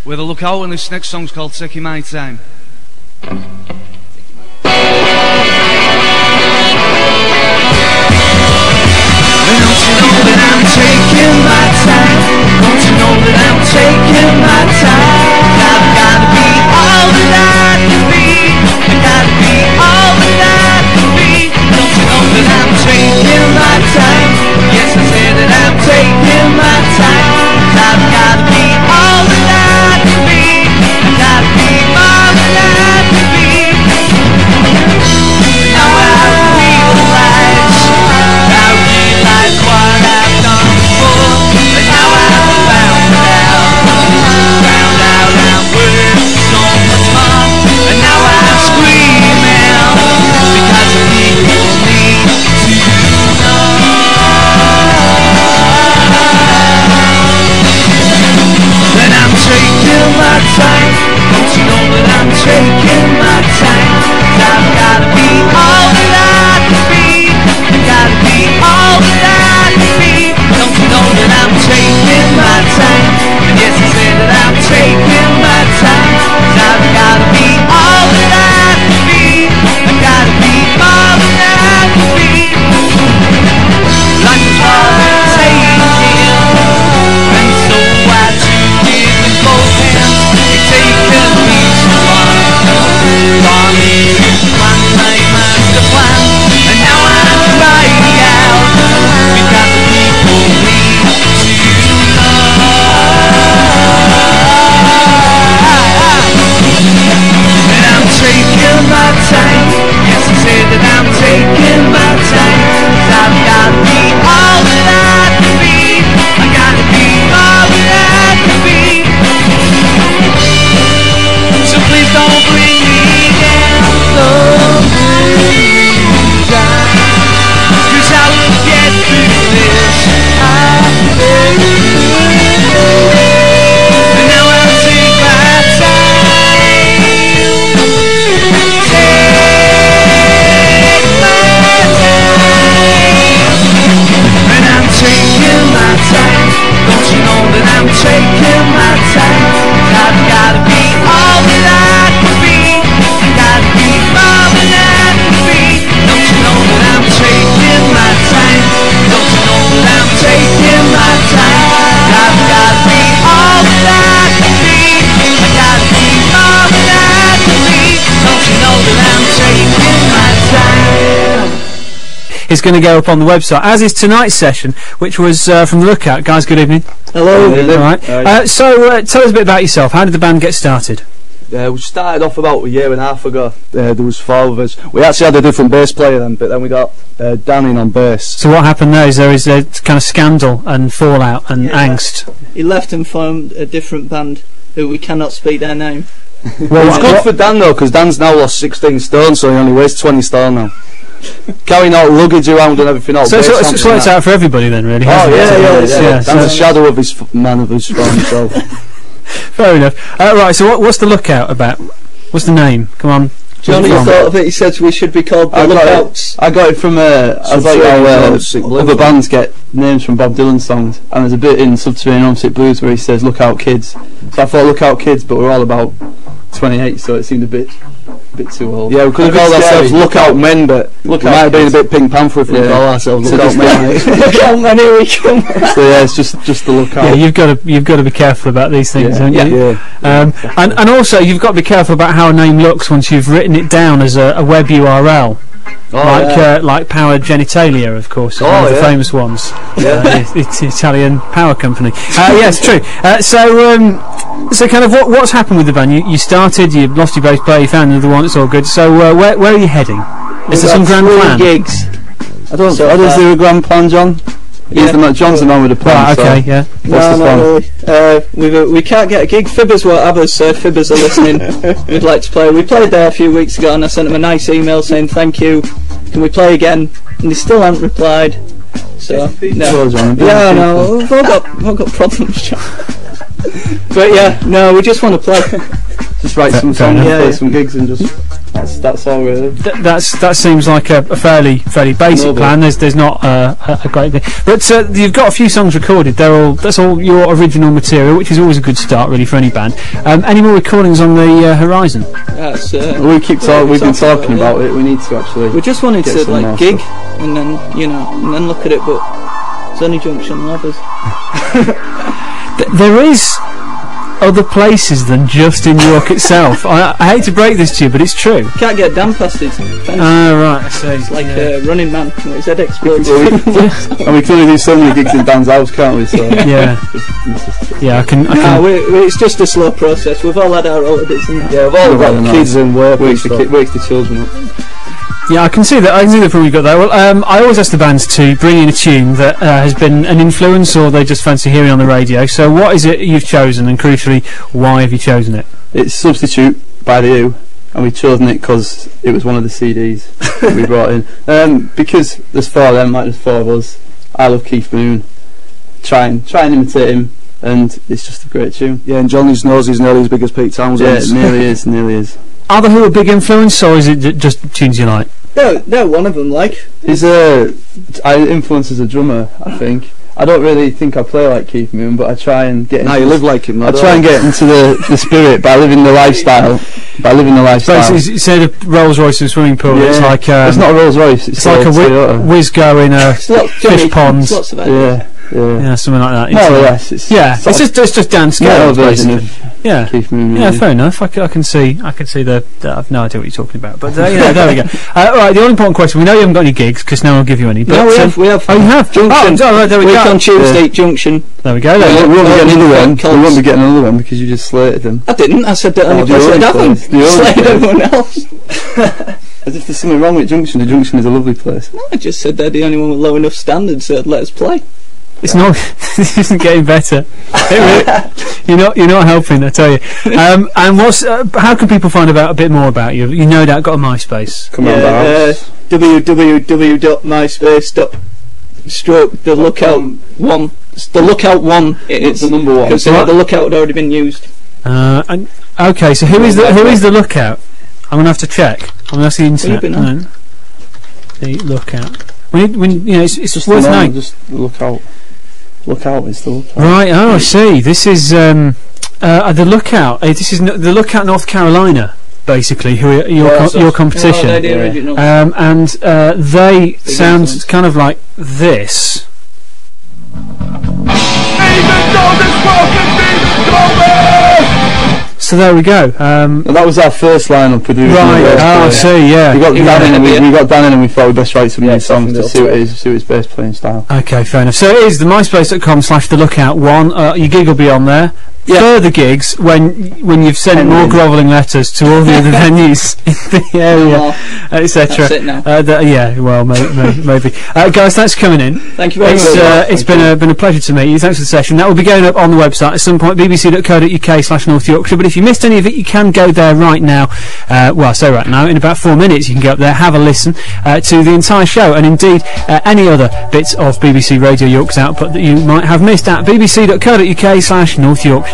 with a lookout, and this next song's called Taking My Time. Don't you know that I'm taking my time? Don't you know that I'm taking my time? I've gotta be all that I can be. I gotta be all that I can be. Don't you know that I'm taking my time? Yes, I said that I'm taking my time. I've gotta be all that I can be. I gotta be all that I can be. Now I realize what I've done before, and now I've found out I'm worth so much more, and now I'm screaming because the people need to know that I'm taking my time. Don't you know that I'm taking my time? I've gotta be all that I can be. I gotta be all that I can be. Don't you know that I'm taking my time? And yes, I said that I'm taking my time. I've gotta be all that I can be. I gotta be all that I can be. Life is hard and taking, and so I took it with both hands. It's taken me so long for me to plan my master plan, and now I'm crying out because the people need to know that I'm taking my time. Yes, I said that I'm taking my time. I've gotta be all that I can be. I gotta be all that I can be. So please don't bring me down, don't bring me down, 'cause I will get through this. And now I'll take my time. Take my time. And I'm taking my time. Don't you know that I'm taking my time? I've gotta be all that I can be. I gotta be all that I can be. Don't you know that I'm taking my time? Don't you know that I'm taking my time? I've gotta be all that I can be. I gotta be all that I can be. Don't you know that I'm taking my time? It's going to go up on the website, as is tonight's session, which was from the Lookout. Guys, good evening. Hello. All right. So tell us a bit about yourself. How did the band get started? We started off about a year and a half ago. There was 4 of us. We actually had a different bass player then, but then we got Dan in on bass. So what happened there? Is there a kind of scandal and fallout and angst? He left and formed a different band who we cannot speak their name. Well, it's good for Dan though, because Dan's now lost 16 stone, so he only weighs 20 stone now. Carrying out luggage around and everything else. So it's out for everybody then, really. Oh yeah. Dan's a shadow of his man of his former self. Fair enough. Right, so what's the Lookout about? What's the name? Come on. Johnny thought of it. He said we should be called the Lookouts. I got it from I thought how other bands get names from Bob Dylan songs, and there's a bit in Subterranean Homesick Blues where he says "Lookout Kids." So I thought "Lookout Kids," but we're all about 28, so it seemed a bit too old. Yeah, we could have called ourselves Lookout Men, but it might have been a bit Pink Panther if we call ourselves Lookout Men. Lookout Men, here we come. So yeah, it's just the Lookout. Yeah, you've got to be careful about these things, haven't you? Yeah. And also you've got to be careful about how a name looks once you've written it down as a web URL. Like Power Genitalia, of course, one of the famous ones. It's the Italian power company. Yes, true. So kind of what's happened with the band? You started, you lost your bass player, you found another one. It's all good. So where are you heading? Is there some grand plan? Gigs. I don't. Is there a grand plan, John? Yeah. John's the man with the plan. Right, okay, so yeah. What's the plan? We can't get a gig. Fibbers won't have us, so Fibbers are listening. We'd like to play. We played there a few weeks ago and I sent them a nice email saying thank you. Can we play again? And they still haven't replied. So no. We've all got problems, John. But yeah, no, we just want to play. Just write some songs, play some gigs, and just. That's all really. That seems like a fairly basic plan. There's not a great thing, but you've got a few songs recorded. That's all your original material, which is always a good start really for any band. Any more recordings on the horizon? We've been talking about it. We need to actually. We just wanted to like gig and then and then look at it, but it's only Junction Lovers. There is other places than just in York itself. I hate to break this to you, but it's true. Can't get down past his fence. Right, I see. It's like Running Man, his head explodes. And we can only do so many gigs in Dan's house, can't we? So yeah, I can. It's just a slow process. We've all had our holidays, and we've all got kids and work, wakes the children up. Yeah, I can see that. I can see the problem you've got there. Well, I always ask the bands to bring in a tune that has been an influence, or they just fancy hearing on the radio. So, what is it you've chosen, and crucially, why have you chosen it? It's Substitute by The Who, and we've chosen it because it was one of the CDs that we brought in. Because there's four of them, like there's four of us. I love Keith Moon. Try and imitate him, and it's just a great tune. Yeah, and Johnny's Nose is nearly as big as Pete Townsend. Yeah, it nearly is. Are The Who a big influence, or is it just tunes you like? No, one of them, like. I influence as a drummer, I think. I don't really think I play like Keith Moon, but I try and get into... you live like him. I try and get into the spirit by living the lifestyle. So you say the Rolls Royce and swimming pool, it's like... it's not a Rolls Royce, it's like a Wizgo in a fish pond. Yeah, something like that. More or less. It's just Dan Scale version of Keith Moon. Yeah, fair enough. I can see the. I've no idea what you're talking about, but there we go. Right, the all important question. We know you haven't got any gigs because no one will give you any. But, no, we have. Oh, you have. Junction. Right, there we go. Week on Tuesday, Junction. There we go. We won't be getting another one because you just slated them. I didn't. I said that only person happened. Slated everyone else. As if there's something wrong with Junction. The Junction is a lovely place. No, I just said they're the only one with low enough standards that'd let us play. It's not. This isn't getting better. You're not helping, I tell you. And what's? How can people find out a bit more about you? You no doubt got a MySpace. Come on, www.myspace.stroke the lookout one. The lookout one. It's the number one. Because the lookout had already been used. Okay, so who is the lookout? I'm gonna have to check. I'm gonna ask the internet. The lookout. It's just worth knowing. Just lookout. Lookout is the lookout. Right. Oh, I see. This is the lookout. This is the Lookout North Carolina, basically. Who are your competition? Oh, the original. And they sound kind of like this. So there we go. That was our first lineup with right. I see. Yeah. We got Dan in, and we thought we'd best write some new songs to suit his bass playing style. Okay, fair enough. So it is the myspace.com/thelookout1. Your gig will be on there. Yeah. Further gigs when you've sent more grovelling letters to all the other venues in the area, etc. That's it now. Well, maybe. Guys, thanks for coming in. Thank you very much. It's been a pleasure to meet you. Thanks for the session. That will be going up on the website at some point, bbc.co.uk/North Yorkshire. But if you missed any of it, you can go there right now. I say right now, in about 4 minutes, you can go up there, have a listen to the entire show, and indeed any other bits of BBC Radio York's output that you might have missed at bbc.co.uk/North Yorkshire.